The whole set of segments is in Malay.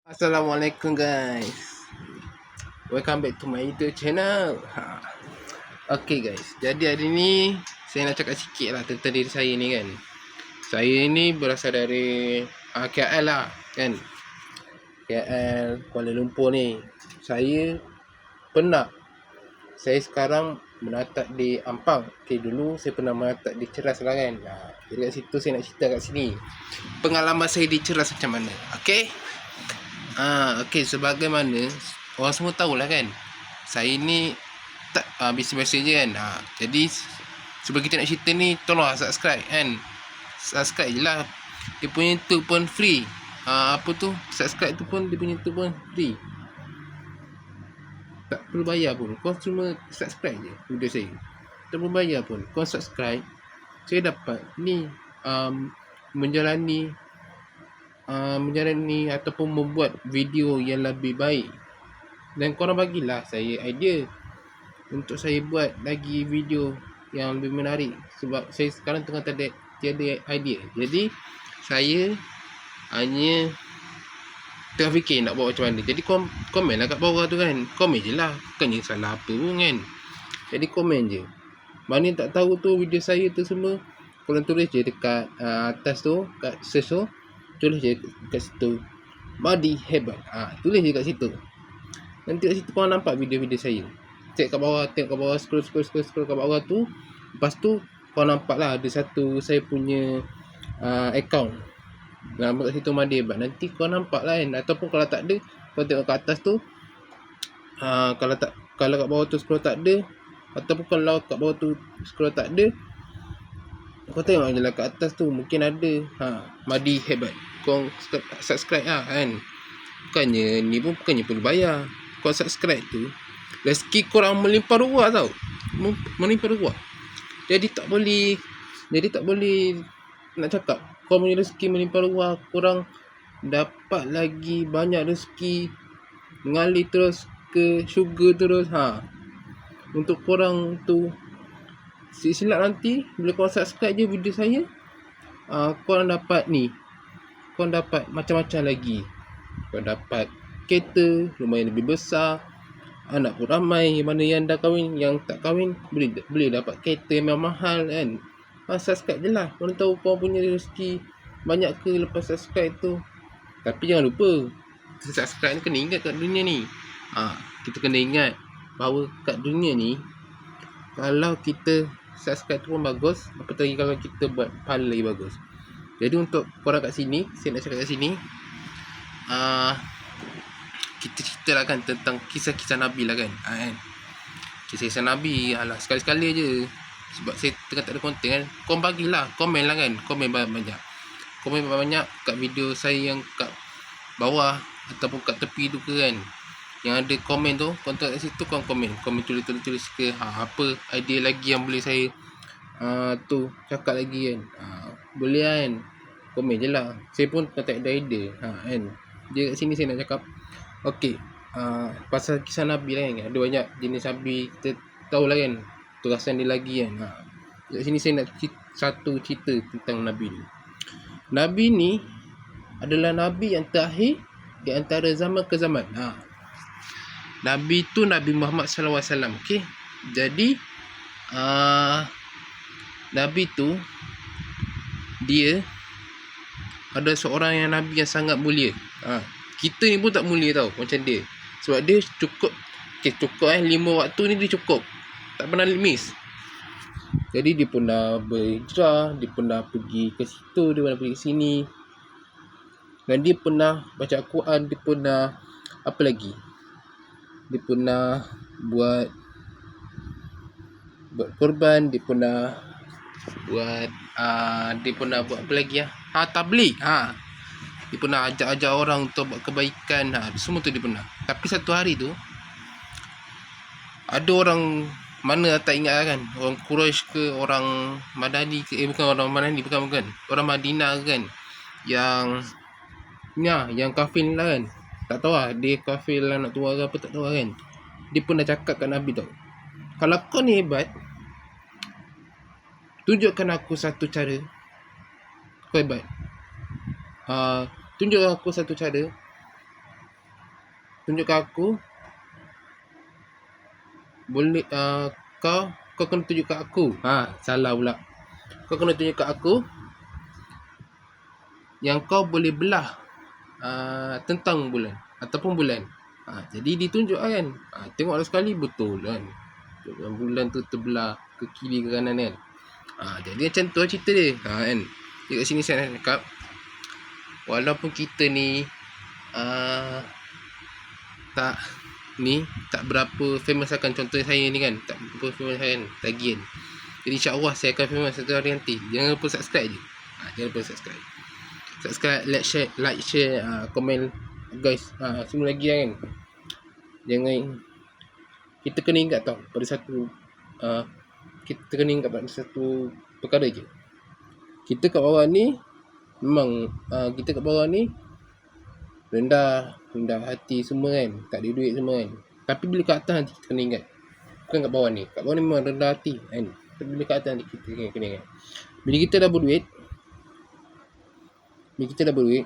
Assalamualaikum guys. Welcome back to my YouTube channel. Okay guys, jadi hari ni saya nak cakap sikit lah tentang diri saya ni kan. Saya ni berasal dari KL lah kan. KL Kuala Lumpur ni. Saya sekarang menatap di Ampang. Okay, dulu saya pernah menatap di Ceras lah kan. Jadi kat situ saya nak cerita kat sini pengalaman saya di Ceras macam mana. Okay. Okey, sebagaimana orang semua tahulah kan, saya ni tak biasa-biasa je kan. Jadi sebelum kita nak cerita ni, tolong subscribe kan. Subscribe je lah. Dia punya YouTube pun free. Subscribe tu pun dia punya YouTube pun free. Tak perlu bayar pun. Kau cuma subscribe je video saya. Tak perlu bayar pun. Kau subscribe, saya dapat ni menjalani ataupun membuat video yang lebih baik. Dan korang bagilah saya idea untuk saya buat lagi video yang lebih menarik. Sebab saya sekarang tengah tiada idea. Jadi saya hanya tengah fikir nak buat macam mana. Jadi komen lah kat bawah tu kan. Komen je lah. Bukannya salah apa pun kan. Jadi komen je. Mana yang tak tahu tu video saya tu semua, korang tulis je dekat atas tu, kat search tu. Tulis je kat situ Madi Hebat. Tulis je kat situ. Nanti kat situ korang nampak video-video saya. Tengok kat bawah, scroll kat bawah tu. Lepas tu korang nampak lah ada satu saya punya account. Nama kat situ Madi Hebat. Nanti korang nampak lah kan. Ataupun kalau tak ada, korang tengok kat atas tu. Kalau kat bawah tu scroll tak ada, ataupun kalau kat bawah tu scroll tak ada, kau tengok je lah kat atas tu. Mungkin ada Madi Hebat. Kau subscribe lah kan. Bukannya perlu bayar. Kau subscribe tu, rezeki korang melimpah ruah tau. Melimpah ruah. Jadi tak boleh nak cakap kau punya rezeki melimpah ruah, korang dapat lagi banyak rezeki, mengalir terus ke syurga terus. Untuk korang tu silap nanti bila korang subscribe je video saya, korang dapat ni. Korang dapat macam-macam lagi. Korang dapat kereta lumayan lebih besar, anak pun ramai. Mana yang dah kahwin, yang tak kahwin boleh dapat kereta yang mahal kan. Subscribe je lah. Korang tahu korang punya rezeki banyak ke lepas subscribe tu. Tapi jangan lupa, subscribe ni kena ingat kat dunia ni. Kita kena ingat bahawa kat dunia ni, kalau kita subscribe tu pun bagus, apatah lagi kalau kita buat pahala lagi bagus. Jadi untuk korang kat sini, saya nak cakap kat sini, kita ceritalah kan tentang kisah-kisah Nabi lah kan. Kisah-kisah Nabi, sekali-sekali je. Sebab saya tengah tak ada konten kan. Korang bagilah, komen lah kan. Komen banyak-banyak. Komen banyak-banyak kat video saya yang kat bawah ataupun kat tepi tu ke kan. Yang ada komen tu, kontak kat situ, korang komen tulis ke apa idea lagi yang boleh saya tu cakap lagi kan. Boleh kan. Komen je lah. Saya pun tak ada idea kan. Dia kat sini saya nak cakap, okey, pasal kisah Nabi lah kan. Ada banyak jenis Nabi, kita tahulah kan turasan dia lagi kan. Kat sini saya nak satu cerita tentang Nabi ni. Nabi ni adalah Nabi yang terakhir di antara zaman ke zaman. Nabi tu Nabi Muhammad SAW. Okay. Jadi Nabi tu, dia ada seorang yang Nabi yang sangat mulia. Kita ni pun tak mulia tau macam dia. Sebab dia cukup 5 waktu ni dia cukup. Tak pernah miss. Jadi dia pernah berhijrah, dia pernah pergi ke situ, dia pernah pergi ke sini. Dan dia pernah baca Al-Quran, dia pernah apa lagi? Dia pernah buat korban, dia pernah buat apa lagi tabligh. Dia pernah ajak orang untuk buat kebaikan. Semua tu dia pernah. Tapi satu hari tu, ada orang, mana tak ingat kan, orang Quraisy ke, orang Madani ke, bukan orang Madani, bukan orang Madinah kan, yang kafir lah kan. Tak tahu lah dia kafir lah, nak tua ke apa, tak tahu lah kan. Dia pernah cakap kat Nabi tau, kalau kau ni hebat, tunjukkan aku satu cara kau hebat. Tunjukkan aku satu cara tunjuk kat aku. Boleh kau kena tunjuk kat aku. Salah pula. Kau kena tunjuk kat aku yang kau boleh belah tentang bulan ataupun bulan. Jadi ditunjuk kan. Tengoklah sekali betul kan. Bulan tu terbelah ke kiri ke kanan kan. Jadi macam tu cerita dia. Kan. Dekat sini saya nak cakap, walaupun kita ni tak berapa famous akan, contohnya saya ni kan, tak berapa famous kan, tagihan. Jadi insya-Allah saya akan famous satu hari nanti. Jangan lupa subscribe je. Jangan lupa subscribe. Subscribe, like, share, komen guys. Semua lagi kan. Jangan, kita kena ingat tau pada satu perkara je. Kita kat bawah ni memang kita kat bawah ni rendah hati semua kan, tak ada duit semua kan. Tapi bila kat atas nanti kita kena ingat, bukan kat bawah ni. Kat bawah ni memang rendah hati kan. Tapi bila kat atas nanti kita kena ingat, bila kita dah berduit,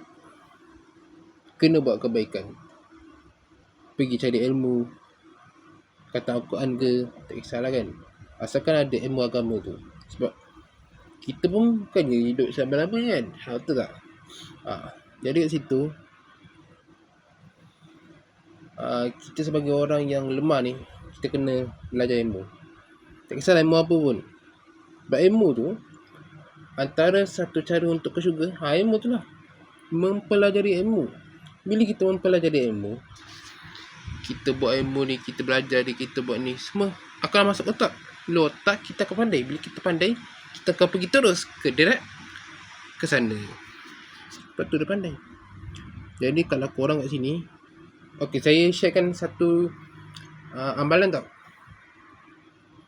kena buat kebaikan. Pergi cari ilmu, kata Al-Quran ke, tak kisahlah kan. Asalkan ada ilmu agama tu. Sebab kita pun bukannya hidup selama-lama kan. Betul tak? Jadi kat situ, kita sebagai orang yang lemah ni, kita kena belajar ilmu. Tak kisahlah ilmu apa pun. Sebab ilmu tu antara satu cara untuk ke syurga. Ilmu tu lah, mempelajari ilmu. Bila kita mempelajari ilmu, kita buat ilmu ni, kita belajar ni, kita buat ni, semua akan masuk otak. Bila otak, kita akan pandai. Bila kita pandai, kita akan pergi terus ke sana. Sebab tu dia pandai. Jadi kalau korang kat sini, saya sharekan satu amalan tau.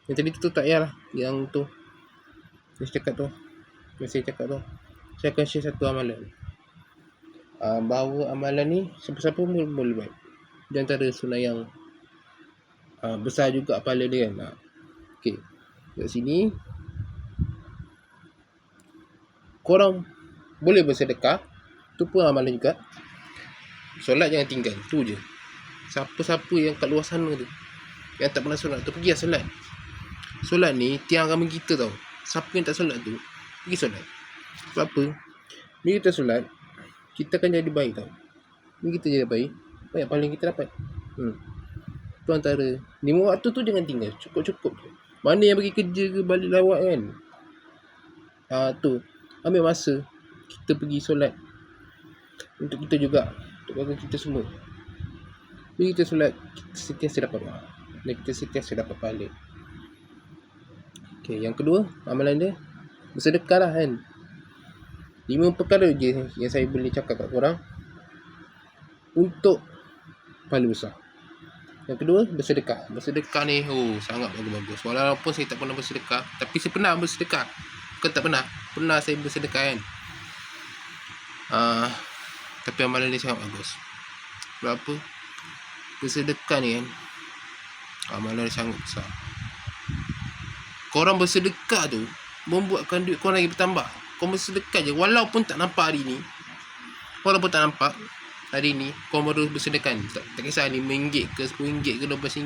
Yang tadi tu tak payahlah. Yang tu saya cakap tu, saya akan share satu amalan. Bahawa amalan ni siapa-siapa pun boleh buat. Di antara sunnah yang besar juga pahala dia kan. Kat sini korang boleh bersedekah. Tu pun amalan juga. Solat jangan tinggal. Tu je. Siapa-siapa yang kat luar sana tu, yang tak pernah solat tu, pergi lah solat. Solat ni tiang agama kita tau. Siapa yang tak solat tu, pergi solat. Sebab apa? Bila kita solat, kita akan jadi baik tau. Bila kita jadi baik, banyak pahala kita dapat. Tu antara 5 waktu tu jangan tinggal. Cukup-cukup je. Mana yang pergi kerja ke balik lawak kan, tu ambil masa kita pergi solat. Untuk kita juga, untuk keluarga kita semua. Bila kita solat, kita sentiasa dapat doa dan kita sentiasa dapat pahala. Yang kedua, amalan dia bersedekah lah kan. 5 perkara je yang saya boleh cakap kat korang untuk pahala besar. Yang kedua, bersedekah. Bersedekah ni sangat bagus-bagus. Walaupun saya tak pernah bersedekah, tapi saya pernah bersedekah. Bukan tak pernah, pernah saya bersedekah kan. Tapi amalan ni sangat bagus. Sebab apa? Bersedekah ni kan, amalan ni sangat besar. Korang bersedekah tu membuatkan duit korang lagi bertambah. Korang bersedekah je, walaupun tak nampak hari ni, korang baru bersedekah. Tak kisah RM5 ke RM10 ke RM12